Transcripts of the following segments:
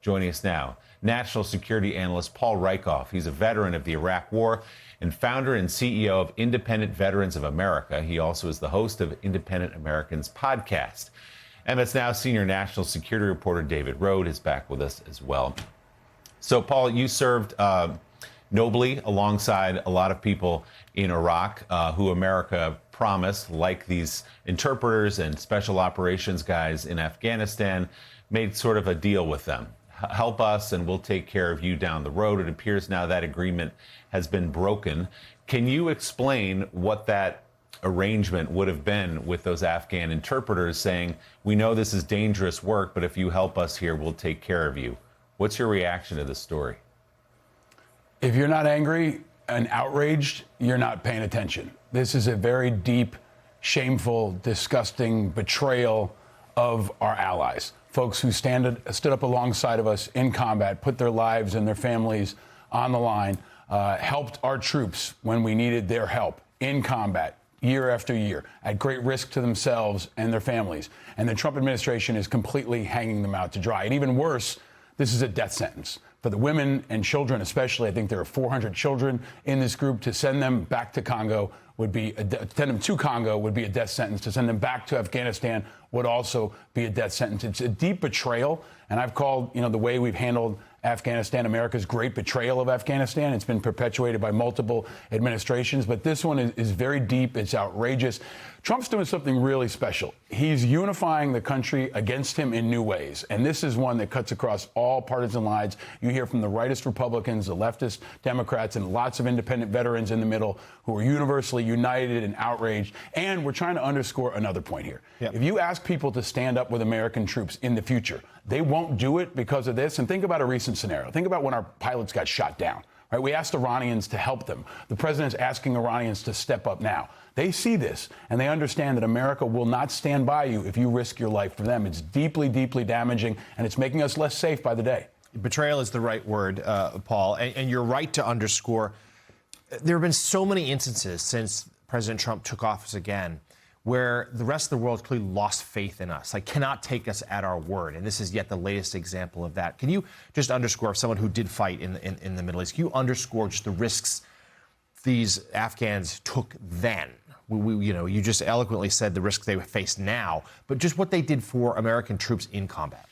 Joining us now, national security analyst Paul Rieckhoff. He's a veteran of the Iraq War and founder and CEO of Independent Veterans of America. He also is the host of Independent Americans podcast. MS Now senior national security reporter David Rode is back with us as well. So, Paul, you served nobly alongside a lot of people in Iraq who America promised, like these interpreters and special operations guys in Afghanistan, made sort of a deal with them. Help us and we'll take care of you down the road. It appears now that agreement has been broken. Can you explain what that arrangement would have been with those Afghan interpreters saying, we know this is dangerous work, but if you help us here, we'll take care of you? What's your reaction to this story? If you're not angry and outraged, you're not paying attention. This is a very deep, shameful, disgusting betrayal of our allies. Folks who stood up alongside of us in combat, put their lives and their families on the line, helped our troops when we needed their help in combat year after year, at great risk to themselves and their families. And the Trump administration is completely hanging them out to dry. And even worse, this is a death sentence. For the women and children especially, I think there are 400 children in this group. To send them back to Congo would be send them to Congo would be a death sentence. To send them back to Afghanistan would also be a death sentence. It's a deep betrayal, and I've called, the way we've handled Afghanistan America's great betrayal of Afghanistan. It's been perpetuated by multiple administrations, but this one is very deep. It's outrageous. Trump's doing something really special. He's unifying the country against him in new ways, and this is one that cuts across all partisan lines. You hear from the rightist Republicans, the leftist Democrats, and lots of independent veterans in the middle who are universally united and outraged. And we're trying to underscore another point here. Yep. If you ask people to stand up with American troops in the future, they won't do it because of this. And think about a recent scenario. Think about when our pilots got shot down. Right? We asked Iranians to help them. The president's asking Iranians to step up now. They see this, and they understand that America will not stand by you if you risk your life for them. It's deeply, deeply damaging, and it's making us less safe by the day. Betrayal is the right word, Paul, and you're right to underscore. There have been so many instances since President Trump took office again where the rest of the world clearly lost faith in us, cannot take us at our word. And this is yet the latest example of that. Can you just underscore, someone who did fight in the Middle East, can you underscore just the risks these Afghans took then? You just eloquently said the risks they face now, but just what they did for American troops in combat.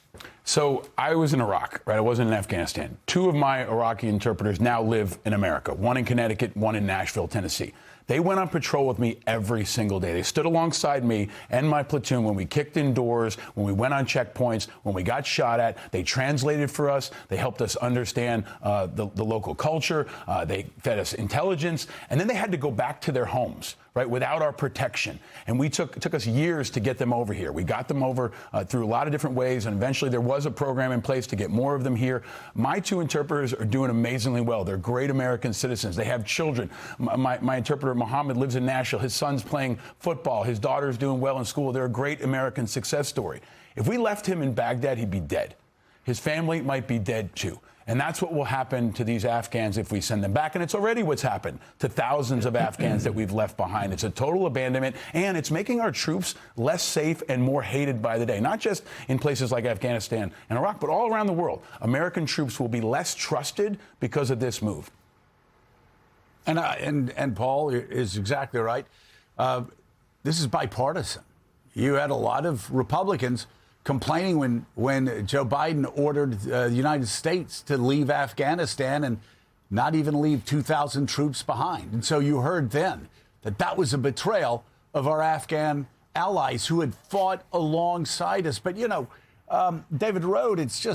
So I was in Iraq, right? I wasn't in Afghanistan. Two of my Iraqi interpreters now live in America, one in Connecticut, one in Nashville, Tennessee. They went on patrol with me every single day. They stood alongside me and my platoon when we kicked in doors, when we went on checkpoints, when we got shot at. They translated for us. They helped us understand the local culture. They fed us intelligence. And then they had to go back to their homes, right, without our protection. And it took us years to get them over here. We got them over through a lot of different ways, and eventually there was a program in place to get more of them here. My two interpreters are doing amazingly well. They're great American citizens. They have children. My interpreter, Mohammed, lives in Nashville. His son's playing football. His daughter's doing well in school. They're a great American success story. If we left him in Baghdad, he'd be dead. His family might be dead, too. And that's what will happen to these Afghans if we send them back. And it's already what's happened to thousands of Afghans that we've left behind. It's a total abandonment, and it's making our troops less safe and more hated by the day, not just in places like Afghanistan and Iraq, but all around the world. American troops will be less trusted because of this move. And Paul is exactly right. This is bipartisan. You had a lot of Republicans complaining when Joe Biden ordered the United States to leave Afghanistan and not even leave 2,000 troops behind. And so you heard then that was a betrayal of our Afghan allies who had fought alongside us. But, David Rode, it's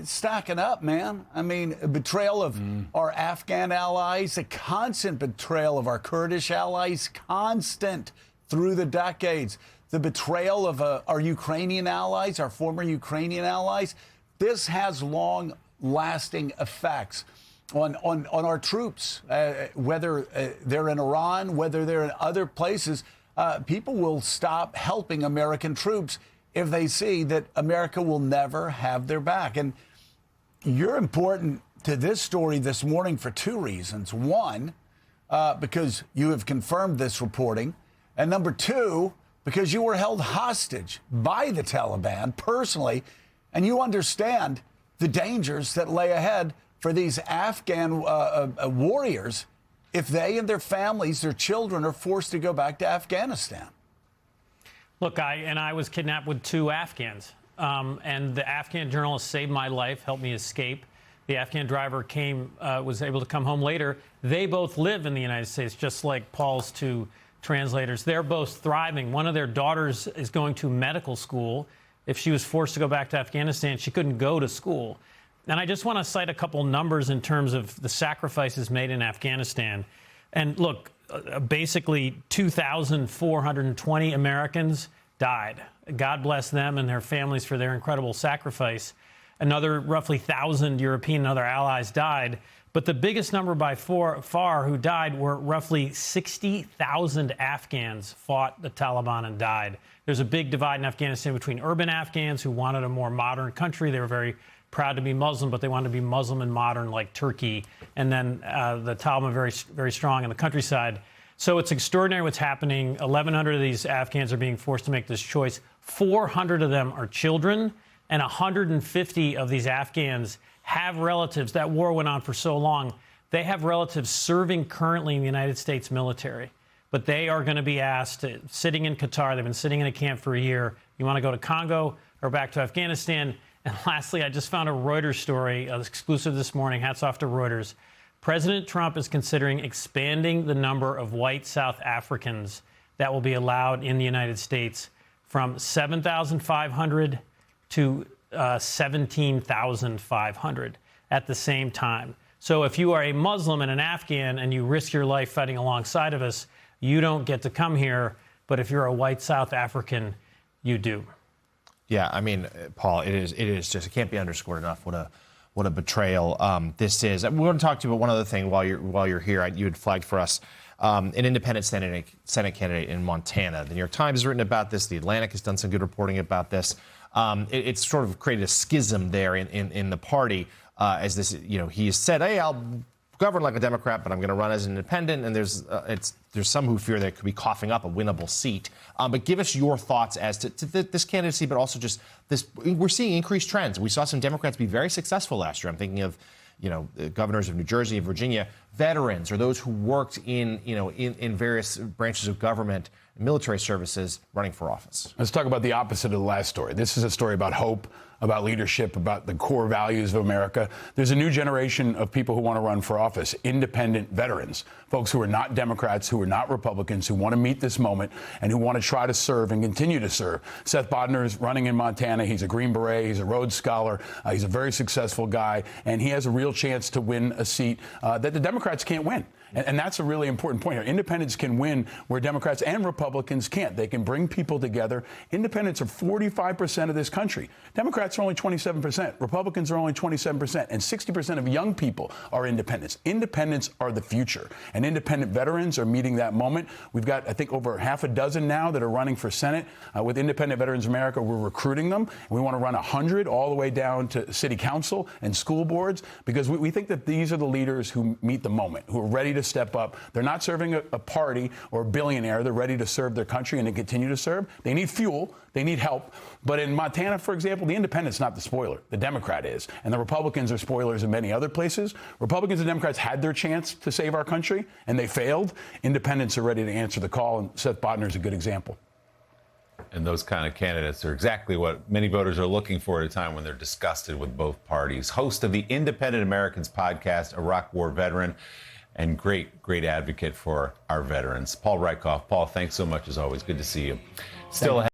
stacking up, man. I mean, a betrayal of our Afghan allies, a constant betrayal of our Kurdish allies, constant through the decades. The betrayal of our Ukrainian allies, our former Ukrainian allies. This has long-lasting effects on our troops, whether they're in Iran, whether they're in other places. People will stop helping American troops if they see that America will never have their back. And you're important to this story this morning for two reasons. One, because you have confirmed this reporting. And number two, because you were held hostage by the Taliban personally, and you understand the dangers that lay ahead for these Afghan warriors if they and their families, their children, are forced to go back to Afghanistan. Look, I was kidnapped with 2 Afghans, and the Afghan journalist saved my life, helped me escape. The Afghan driver was able to come home later. They both live in the United States, just like Paul's 2 translators. They're both thriving. One of their daughters is going to medical school. If she was forced to go back to Afghanistan, she couldn't go to school. And I just want to cite a couple numbers in terms of the sacrifices made in Afghanistan. And look, basically 2,420 Americans died. God bless them and their families for their incredible sacrifice. Another roughly 1,000 European and other allies died. But the biggest number by far who died were roughly 60,000 Afghans fought the Taliban and died. There's a big divide in Afghanistan between urban Afghans who wanted a more modern country. They were very proud to be Muslim, but they wanted to be Muslim and modern like Turkey. And then the Taliban very, very strong in the countryside. So it's extraordinary what's happening. 1,100 of these Afghans are being forced to make this choice. 400 of them are children, and 150 of these Afghans have relatives. That war went on for so long. They have relatives serving currently in the United States military. But they are going to be asked, sitting in Qatar, they've been sitting in a camp for a year. You want to go to Congo or back to Afghanistan? And lastly, I just found a Reuters story, exclusive this morning. Hats off to Reuters. President Trump is considering expanding the number of white South Africans that will be allowed in the United States from 7,500 to 17,500 at the same time. So if you are a Muslim and an Afghan and you risk your life fighting alongside of us, you don't get to come here. But if you're a white South African, you do. Yeah, I mean, Paul, it is just, it can't be underscored enough what a betrayal this is. We want to talk to you about one other thing while you're here. You had flagged for us an independent Senate candidate in Montana. The New York Times has written about this. The Atlantic has done some good reporting about this. It's sort of created a schism there in the party as this, he has said, hey, I'll govern like a Democrat, but I'm going to run as an independent. And there's some who fear that it could be coughing up a winnable seat. But give us your thoughts as to this candidacy, but also just this. We're seeing increased trends. We saw some Democrats be very successful last year. I'm thinking of, the governors of New Jersey and Virginia, veterans, or those who worked in various branches of government, military services, running for office. Let's talk about the opposite of the last story. This is a story about hope, about leadership, about the core values of America. There's a new generation of people who want to run for office, independent veterans, folks who are not Democrats, who are not Republicans, who want to meet this moment and who want to try to serve and continue to serve. Seth Bodner is running in Montana. He's a Green Beret. He's a Rhodes Scholar. He's a very successful guy, and he has a real chance to win a seat that the Democrats can't win. And that's a really important point here. Independents can win where Democrats and Republicans can't. They can bring people together. Independents are 45% of this country. Democrats are only 27%. Republicans are only 27%. And 60% of young people are independents. Independents are the future. And independent veterans are meeting that moment. We've got, I think, over half a dozen now that are running for Senate. With Independent Veterans America, we're recruiting them. And we want to run 100 all the way down to city council and school boards, because we think that these are the leaders who meet the moment, who are ready to step up. They're not serving a party or a billionaire. They're ready to serve their country and to continue to serve. They need fuel. They need help. But in Montana, for example, the independent's not the spoiler. The Democrat is. And the Republicans are spoilers in many other places. Republicans and Democrats had their chance to save our country, and they failed. Independents are ready to answer the call, and Seth Bodner is a good example. And those kind of candidates are exactly what many voters are looking for at a time when they're disgusted with both parties. Host of the Independent Americans podcast, Iraq War veteran, and great advocate for our veterans, Paul Rieckhoff. Paul, thanks so much as always. Good to see you. Still ahead.